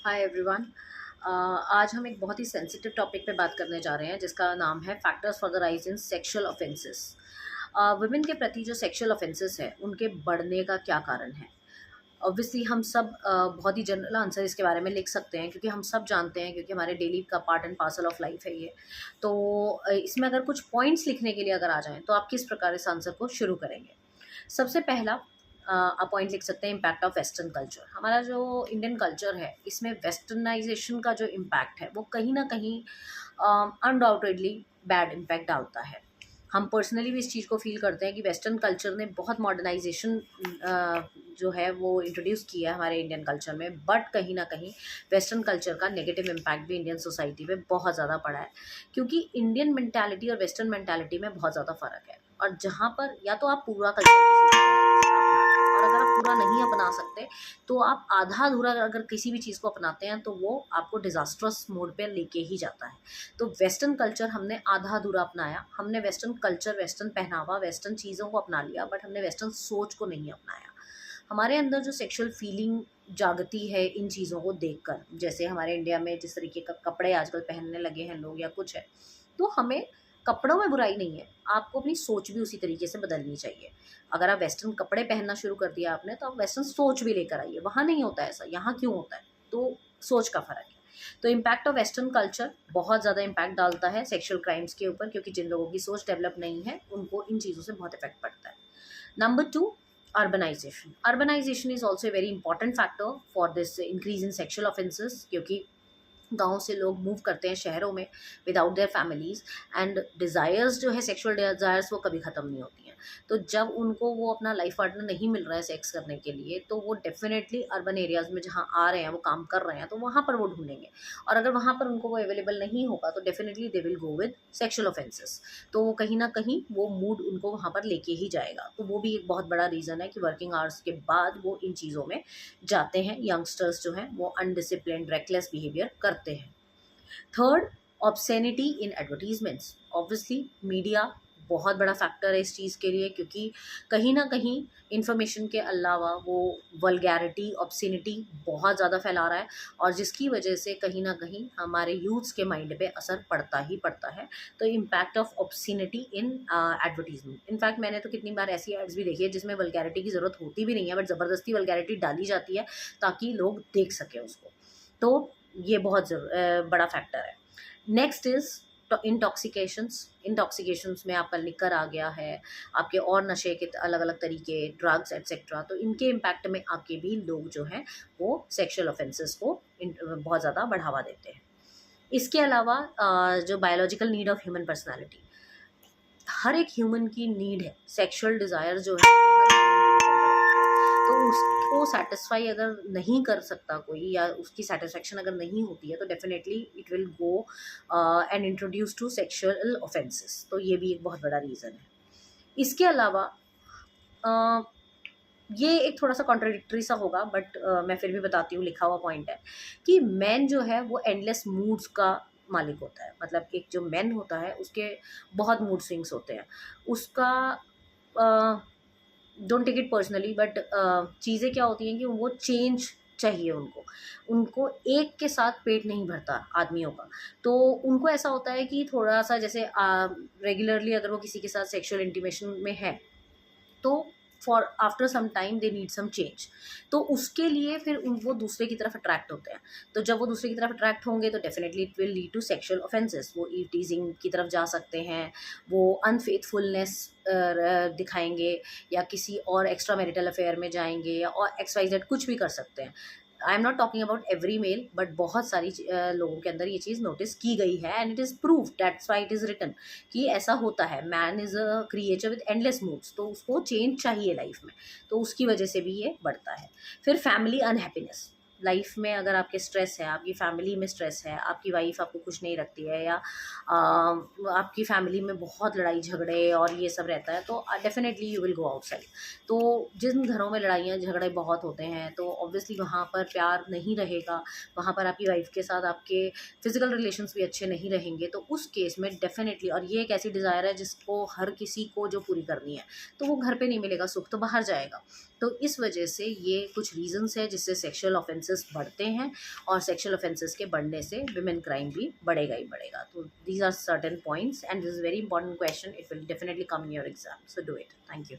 Hi everyone. आज हम एक बहुत ही सेंसिटिव टॉपिक पे बात करने जा रहे हैं जिसका नाम है factors for the rise in sexual offences. Women के प्रति जो सेक्सुअल ऑफेंसेस है उनके बढ़ने का क्या कारण है। ऑब्वियसली हम सब बहुत ही जनरल आंसर इसके बारे में लिख सकते हैं क्योंकि हम सब जानते हैं, क्योंकि हमारे डेली का part and parcel of life है ये। तो इसमें अगर कुछ पॉइंट्स लिखने के लिए अगर आ जाएं तो आप किस प्रकार इस आंसर को शुरू करेंगे। सबसे पहला आप पॉइंट लिख सकते हैं इम्पैक्ट ऑफ वेस्टर्न कल्चर। हमारा जो इंडियन कल्चर है इसमें वेस्टर्नाइजेशन का जो इम्पैक्ट है वो कहीं ना कहीं अनडाउटेडली बैड इम्पैक्ट डालता है। हम पर्सनली भी इस चीज़ को फील करते हैं कि वेस्टर्न कल्चर ने बहुत मॉडर्नाइजेशन जो है वो इंट्रोड्यूस किया है हमारे इंडियन कल्चर में, बट कहीं ना कहीं वेस्टर्न कल्चर का नेगेटिव इम्पैक्ट भी इंडियन सोसाइटी पे बहुत ज़्यादा पड़ा है। क्योंकि इंडियन मेंटालिटी और वेस्टर्न मेंटालिटी में बहुत ज़्यादा फ़र्क है, और जहाँ पर या तो आप पूरा कल्चर और अगर आप पूरा नहीं अपना सकते तो आप आधा अधूरा अगर किसी भी चीज़ को अपनाते हैं तो वो आपको डिज़ास्ट्रस मोड पे लेके ही जाता है। तो वेस्टर्न कल्चर हमने आधा अधूरा अपनाया, हमने वेस्टर्न कल्चर, वेस्टर्न पहनावा, वेस्टर्न चीज़ों को अपना लिया, बट हमने वेस्टर्न सोच को नहीं अपनाया। हमारे अंदर जो सेक्सुअल फीलिंग जागती है इन चीज़ों को देखकर, जैसे हमारे इंडिया में जिस तरीके का कपड़े आजकल पहनने लगे हैं लोग या कुछ है, तो हमें कपड़ों में बुराई नहीं है, आपको अपनी सोच भी उसी तरीके से बदलनी चाहिए। अगर आप वेस्टर्न कपड़े पहनना शुरू कर दिया आपने तो आप वेस्टर्न सोच भी लेकर आइए। वहाँ नहीं होता ऐसा, यहाँ क्यों होता है? तो सोच का फ़र्क है। तो इम्पैक्ट ऑफ वेस्टर्न कल्चर बहुत ज़्यादा इम्पैक्ट डालता है सेक्सुअल क्राइम्स के ऊपर, क्योंकि जिन लोगों की सोच डेवलप नहीं है उनको इन चीज़ों से बहुत इफेक्ट पड़ता है। Number two, urbanisation. Urbanisation is also a very important factor for this increase in sexual offences, क्योंकि गाँव से लोग मूव करते हैं शहरों में without their families, and desires जो है, सेक्सुअल डिज़ायर्स, वो कभी ख़त्म नहीं होती हैं। तो जब उनको वो अपना लाइफ पार्टनर नहीं मिल रहा है सेक्स करने के लिए, तो वो डेफिनेटली अर्बन एरियाज़ में जहाँ आ रहे हैं, वो काम कर रहे हैं, तो वहाँ पर वो ढूंढेंगे। और अगर वहाँ पर उनको वो अवेलेबल नहीं होगा तो definitely they will go with sexual offences. तो वो कहीं ना कहीं वो मूड उनको वहाँ पर लेके ही जाएगा। तो वो भी एक बहुत बड़ा रीज़न है कि वर्किंग आवर्स के बाद वो इन चीज़ों में जाते हैं। यंगस्टर्स जो हैं वो अनडिसिप्लिन्ड, रेकलेस बिहेवियर करते हैं। थर्ड, ऑब्सैनिटी इन एडवर्टीजमेंट्स। ऑब्वियसली मीडिया बहुत बड़ा फैक्टर है इस चीज़ के लिए, क्योंकि कहीं ना कहीं इंफॉर्मेशन के अलावा वो वल्गैरिटी, ऑब्सैनिटी बहुत ज़्यादा फैला रहा है, और जिसकी वजह से कहीं ना कहीं हमारे यूथ्स के माइंड पे असर पड़ता ही पड़ता है। तो impact of obscenity in advertisement. In fact मैंने तो कितनी बार ऐसी एड्स भी देखी है जिसमें वल्गैरिटी की ज़रूरत होती भी नहीं है, बट ज़बरदस्ती वल्गैरिटी डाली जाती है ताकि लोग देख सकें उसको। तो ये बहुत बड़ा फैक्टर है। Next is इंटॉक्सिकेशंस। इंटॉक्सिकेशंस में आपका लिकर आ गया है, आपके और नशे के अलग अलग तरीके, ड्रग्स एट्सेट्रा, तो इनके इम्पैक्ट में आके भी लोग जो हैं वो सेक्सुअल ऑफेंसेस को बहुत ज़्यादा बढ़ावा देते हैं। इसके अलावा जो biological need of human personality, हर एक ह्यूमन की नीड है, सेक्सुअल डिज़ायर जो है तो उसको सेटिस्फाई अगर नहीं कर सकता कोई, या उसकी सेटिस्फेक्शन अगर नहीं होती है, तो definitely it will go and introduce to sexual offences. तो ये भी एक बहुत बड़ा रीज़न है। इसके अलावा uh, ये एक थोड़ा सा कॉन्ट्रडिक्टरी सा होगा, बट मैं फिर भी बताती हूँ, लिखा हुआ पॉइंट है कि मैन जो है वो एंडलेस मूड्स का मालिक होता है। मतलब एक जो मैन होता है उसके बहुत मूड स्विंग्स होते हैं। उसका don't take it personally, but चीज़ें क्या होती हैं कि वो चेंज चाहिए उनको। उनको एक के साथ पेट नहीं भरता आदमियों का। तो उनको ऐसा होता है कि थोड़ा सा जैसे रेगुलरली अगर वो किसी के साथ सेक्सुअल इंटीमेशन में है, तो for after some time they need some change. तो उसके लिए फिर वो दूसरे की तरफ अट्रैक्ट होते हैं। तो जब वो दूसरे की तरफ अट्रैक्ट होंगे तो definitely it will lead to sexual offences. वो टीजिंग की तरफ जा सकते हैं, वो अनफेथफुलनेस दिखाएंगे, या किसी और एक्स्ट्रा मैरिटल अफेयर में जाएंगे, या और XYZ कुछ भी कर सकते हैं। I am not talking about every male, but बहुत सारी लोगों के अंदर ये चीज़ नोटिस की गई है, and it is prove, that's why it is written कि ऐसा होता है। Man is a creature with endless moods, तो उसको चेंज चाहिए लाइफ में, तो उसकी वजह से भी ये बढ़ता है। फिर फैमिली अनहैप्पीनेस। लाइफ में अगर आपके स्ट्रेस है, आपकी फैमिली में स्ट्रेस है, आपकी वाइफ आपको खुश नहीं रखती है, या आपकी फैमिली में बहुत लड़ाई झगड़े और ये सब रहता है, तो definitely you will go outside. तो जिन घरों में लड़ाइयाँ झगड़े बहुत होते हैं तो ऑब्वियसली वहाँ पर प्यार नहीं रहेगा, वहाँ पर आपकी वाइफ के साथ आपके फिजिकल रिलेशंस भी अच्छे नहीं रहेंगे। तो उस केस में डेफिनेटली, और ये एक ऐसी डिज़ायर है जिसको हर किसी को जो पूरी करनी है, तो वो घर पे नहीं मिलेगा सुख, तो बाहर जाएगा। तो इस वजह से ये कुछ रीजंस है जिससे सेक्सुअल ऑफेंसेस ऑफेंसेस बढ़ते हैं और सेक्शुअल ऑफेंसेस के बढ़ने से विमेन क्राइम भी बढ़ेगा ही बढ़ेगा। तो these are certain points and this is very important question, it will definitely come in your exam, so do it. Thank you.